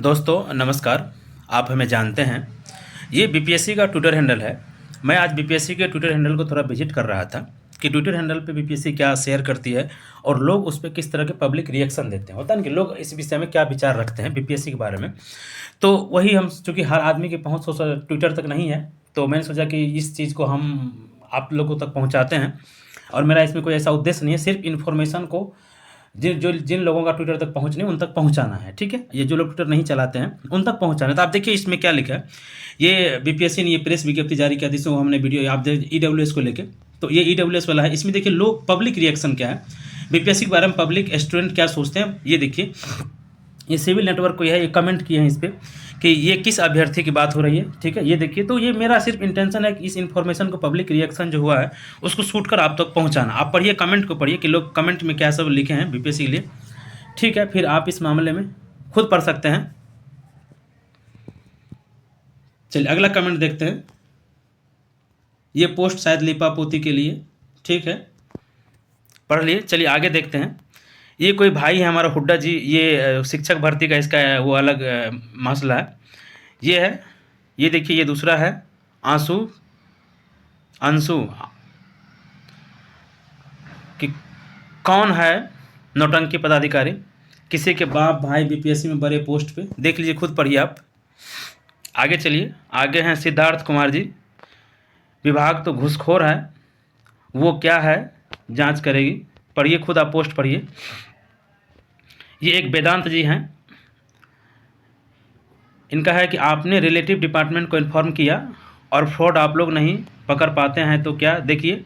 दोस्तों नमस्कार। आप हमें जानते हैं, ये बीपीएससी का ट्विटर हैंडल है। मैं आज बीपीएससी के ट्विटर हैंडल को थोड़ा विजिट कर रहा था कि ट्विटर हैंडल पे बीपीएससी क्या शेयर करती है और लोग उस पे किस तरह के पब्लिक रिएक्शन देते हैं। होता है ना कि लोग इस विषय में क्या विचार रखते हैं बीपीएससी के बारे में। तो वही हम, चूँकि हर आदमी की पहुँच सोशल ट्विटर तक नहीं है, तो मैंने सोचा कि इस चीज़ को हम आप लोगों तक पहुँचाते हैं। और मेरा इसमें कोई ऐसा उद्देश्य नहीं है, सिर्फ इन्फॉर्मेशन को जिन लोगों का ट्विटर तक पहुँच नहीं उन तक पहुँचाना है। ठीक है, ये जो लोग ट्विटर नहीं चलाते हैं उन तक पहुँचाना है। तो आप देखिए इसमें क्या लिखा है। ये बीपीएससी ने ये प्रेस विज्ञप्ति जारी किया, जिसमें हमने वीडियो आप ईडब्ल्यूएस को लेके, तो ये ईडब्ल्यूएस वाला है। इसमें देखिए लोग पब्लिक रिएक्शन क्या है, बीपीएससी के बारे में पब्लिक स्टूडेंट क्या सोचते हैं। ये देखिए, ये सिविल नेटवर्क को ये कमेंट किए हैं इस पर कि ये किस अभ्यर्थी की बात हो रही है। ठीक है, ये देखिए। तो ये मेरा सिर्फ इंटेंशन है कि इस इन्फॉर्मेशन को, पब्लिक रिएक्शन जो हुआ है उसको शूट कर आप तक पहुंचाना। आप पढ़िए, कमेंट को पढ़िए कि लोग कमेंट में क्या सब लिखे हैं बीपीएससी के लिए। ठीक है, फिर आप इस मामले में खुद पढ़ सकते हैं। चलिए अगला कमेंट देखते हैं। ये पोस्ट शायद लिपापोती के लिए, ठीक है, पढ़ लिए। चलिए आगे देखते हैं। ये कोई भाई है हमारा हुड्डा जी, ये शिक्षक भर्ती का इसका वो अलग मसला है। ये है, ये देखिए, ये दूसरा है अंशु कि कौन है नौटंकी पदाधिकारी, किसी के बाप भाई बीपीएससी में बड़े पोस्ट पे। देख लीजिए, खुद पढ़िए आप। आगे चलिए, आगे हैं सिद्धार्थ कुमार जी। विभाग तो घूसखोर है, वो क्या है जांच करेगी। पढ़िए खुद आप, पोस्ट पढ़िए। ये एक वेदांत जी हैं, इनका है कि आपने रिलेटिव डिपार्टमेंट को इन्फॉर्म किया और फ्रॉड आप लोग नहीं पकड़ पाते हैं तो क्या। देखिए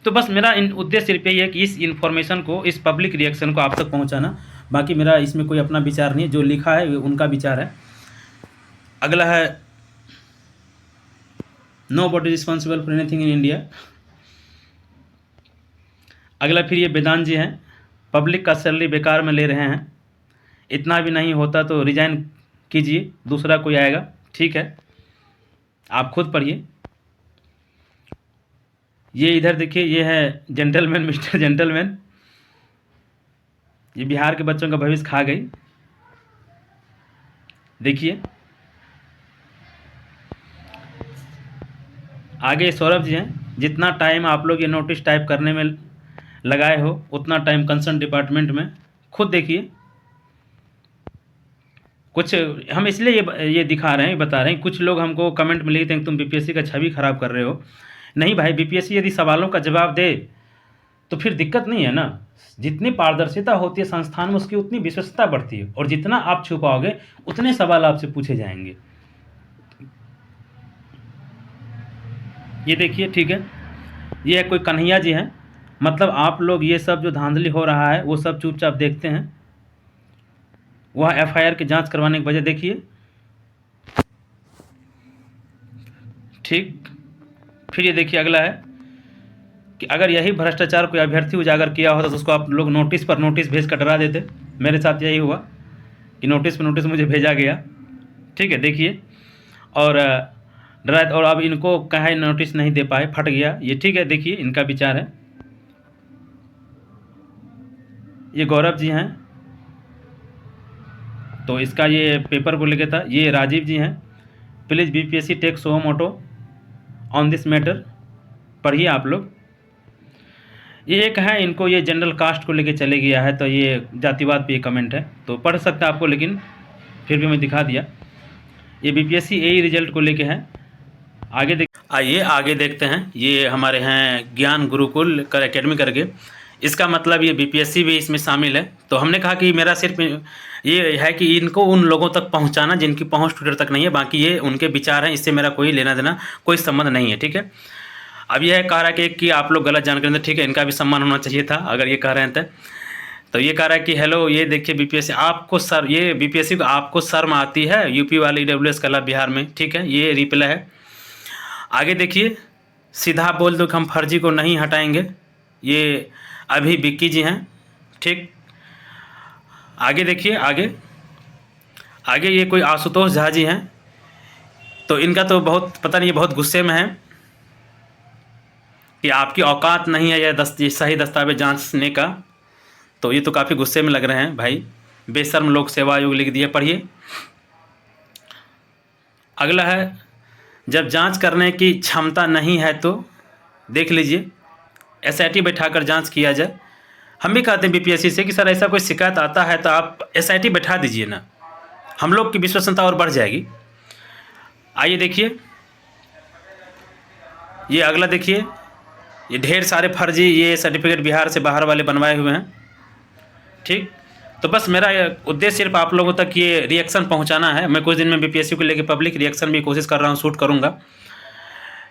तो बस मेरा उद्देश्य सिर्फ यही है कि इस इन्फॉर्मेशन को, इस पब्लिक रिएक्शन को आप तक पहुंचाना। बाकी मेरा इसमें कोई अपना विचार नहीं है, जो लिखा है उनका विचार है। अगला है nobody responsible for anything in India. अगला फिर ये वेदांत जी हैं, पब्लिक का सैलरी बेकार में ले रहे हैं, इतना भी नहीं होता तो रिजाइन कीजिए, दूसरा कोई आएगा। ठीक है, आप खुद पढ़िए। ये इधर देखिए, ये है जेंटलमैन, मिस्टर जेंटलमैन। ये बिहार के बच्चों का भविष्य खा गई। देखिए आगे सौरभ जी हैं, जितना टाइम आप लोग ये नोटिस टाइप करने में लगाए हो उतना टाइम कंसर्न डिपार्टमेंट में। खुद देखिए, कुछ हम इसलिए ये दिखा रहे हैं, बता रहे हैं। कुछ लोग हमको कमेंट में लिखते हैं तुम बीपीएससी का छवि खराब कर रहे हो। नहीं भाई, बीपीएससी यदि सवालों का जवाब दे तो फिर दिक्कत नहीं है ना। जितनी पारदर्शिता होती है संस्थान में, उसकी उतनी विश्वसनीयता बढ़ती है, और जितना आप छुपाओगे उतने सवाल आपसे पूछे जाएंगे। ये देखिए, ठीक है, ये कोई कन्हैया जी हैं। मतलब आप लोग ये सब जो धांधली हो रहा है वो सब चुपचाप देखते हैं, वह एफआईआर की जांच करवाने की वजह देखिए। ठीक, फिर ये देखिए अगला है कि अगर यही भ्रष्टाचार कोई अभ्यर्थी उजागर किया होता तो उसको आप लोग नोटिस पर नोटिस भेज कर डरा देते। मेरे साथ यही हुआ कि नोटिस पर नोटिस मुझे भेजा गया। ठीक है, देखिए, और डरा, और अब इनको कहीं नोटिस नहीं दे पाए, फट गया ये। ठीक है, देखिए इनका विचार है। ये गौरव जी हैं, तो इसका ये पेपर को लेके था। ये राजीव जी हैं, please BPSC take suo motu on this matter. पढ़िए आप लोग। ये एक है, इनको ये जनरल कास्ट को लेके चले गया है, तो ये जातिवाद पे कमेंट है, तो पढ़ सकते हैं आपको, लेकिन फिर भी मैं दिखा दिया। ये बीपीएससी एई रिजल्ट को लेके है। आइए आगे देखते हैं। ये हमारे हैं ज्ञान गुरुकुल कर एकेडमी करके, इसका मतलब ये बीपीएससी भी इसमें शामिल है। तो हमने कहा कि मेरा सिर्फ ये है कि इनको उन लोगों तक पहुंचाना जिनकी पहुंच ट्विटर तक नहीं है। बाकी ये उनके विचार हैं, इससे मेरा कोई लेना देना, कोई संबंध नहीं है। ठीक है, अब यह कह रहा है कि आप लोग गलत जानकारी दें। ठीक है, इनका भी सम्मान होना चाहिए था अगर ये कह रहे हैं तो ये कह रहा है कि हेलो, ये देखिए बीपीएससी आपको सर, ये बीपीएससी को आपको शर्म आती है, यूपी वाले ईडब्ल्यूएस कला बिहार में। ठीक है, ये रिप्लाई है। आगे देखिए, सीधा बोल दो कि हम फर्जी को नहीं हटाएंगे। ये अभी विक्की जी हैं। ठीक, आगे देखिए, आगे ये कोई आशुतोष झा जी हैं, तो इनका तो बहुत पता नहीं, ये बहुत गुस्से में है कि आपकी औकात नहीं है यह सही दस्तावेज जांचने का। तो ये तो काफ़ी गुस्से में लग रहे हैं भाई। बेशर्म लोक सेवा आयोग लिख दिए, पढ़िए। अगला है, जब जांच करने की क्षमता नहीं है तो देख लीजिए SIT बैठाकर जांच किया जाए। हम भी कहते हैं BPSC से कि सर ऐसा कोई शिकायत आता है तो आप SIT बैठा दीजिए ना, हम लोग की विश्वसनीयता और बढ़ जाएगी। आइए देखिए, ये अगला देखिए, ये ढेर सारे फर्जी ये सर्टिफिकेट बिहार से बाहर वाले बनवाए हुए हैं, ठीक। तो बस मेरा उद्देश्य सिर्फ आप लोगों तक ये रिएक्शन पहुंचाना है। मैं कुछ दिन में BPSC को लेकर पब्लिक रिएक्शन भी कोशिश कर रहा हूँ, शूट करूँगा।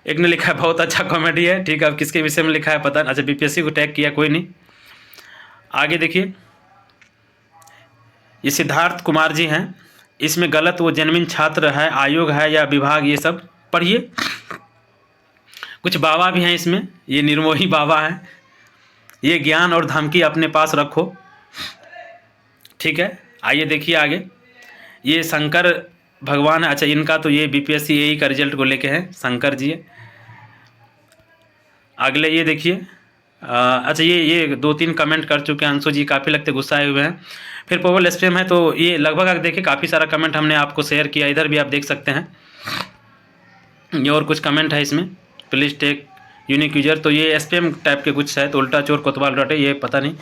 एक ने लिखा है बहुत अच्छा कॉमेडी है, ठीक है, अब किसके विषय में लिखा है पता नहीं, अच्छा BPSC को टैग किया, कोई नहीं। आगे देखिए, ये सिद्धार्थ कुमार जी हैं, इसमें गलत वो जेन्युइन छात्र है, आयोग है या विभाग, ये सब पढ़िए। कुछ बाबा भी हैं इसमें, ये निर्मोही बाबा हैं, ये ज्ञान और धमकी अपने पास रखो, ठीक है। आइए देखिए आगे, ये शंकर भगवान है, अच्छा इनका तो ये BPSC AE का रिजल्ट को लेके हैं, शंकर जी है। अगले ये देखिए, अच्छा ये 2-3 कमेंट कर चुके हैं, अंशु जी काफ़ी लगते गुस्साए हुए हैं। फिर पोवल स्पैम है, तो ये लगभग आप देखिए काफ़ी सारा कमेंट हमने आपको शेयर किया, इधर भी आप देख सकते हैं। ये और कुछ कमेंट है इसमें, प्लीज़ टेक यूनिक यूजर, तो ये स्पैम टाइप के कुछ है, तो उल्टा चोर कोतवाल रटे, ये पता नहीं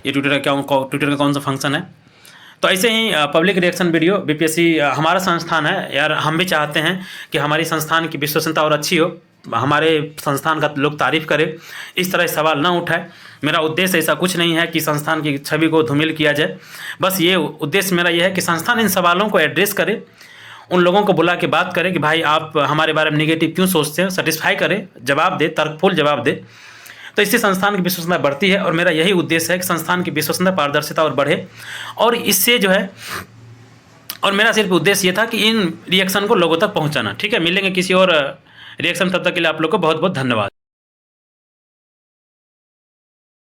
ये ट्विटर का कौन सा फंक्शन है। तो ऐसे ही पब्लिक रिएक्शन वीडियो BPSC हमारा संस्थान है यार, हम भी चाहते हैं कि हमारी संस्थान की विश्वसनीयता और अच्छी हो, हमारे संस्थान का लोग तारीफ़ करें, इस तरह सवाल ना उठाए। मेरा उद्देश्य ऐसा कुछ नहीं है कि संस्थान की छवि को धूमिल किया जाए, बस ये उद्देश्य मेरा ये है कि संस्थान इन सवालों को एड्रेस करे, उन लोगों को बुला के बात करें कि भाई आप हमारे बारे में निगेटिव क्यों सोचते हैं, सेटिस्फाई करें, जवाब दे, तर्कफुल जवाब दे। तो इससे संस्थान की विश्वसनीयता बढ़ती है, और मेरा यही उद्देश्य है कि संस्थान की विश्वसनीयता, पारदर्शिता और बढ़े। और इससे जो है, और मेरा सिर्फ उद्देश्य ये था कि इन रिएक्शन को लोगों तक पहुंचाना, ठीक है। मिलेंगे किसी और रिएक्शन, तब तक के लिए आप लोग को बहुत बहुत धन्यवाद।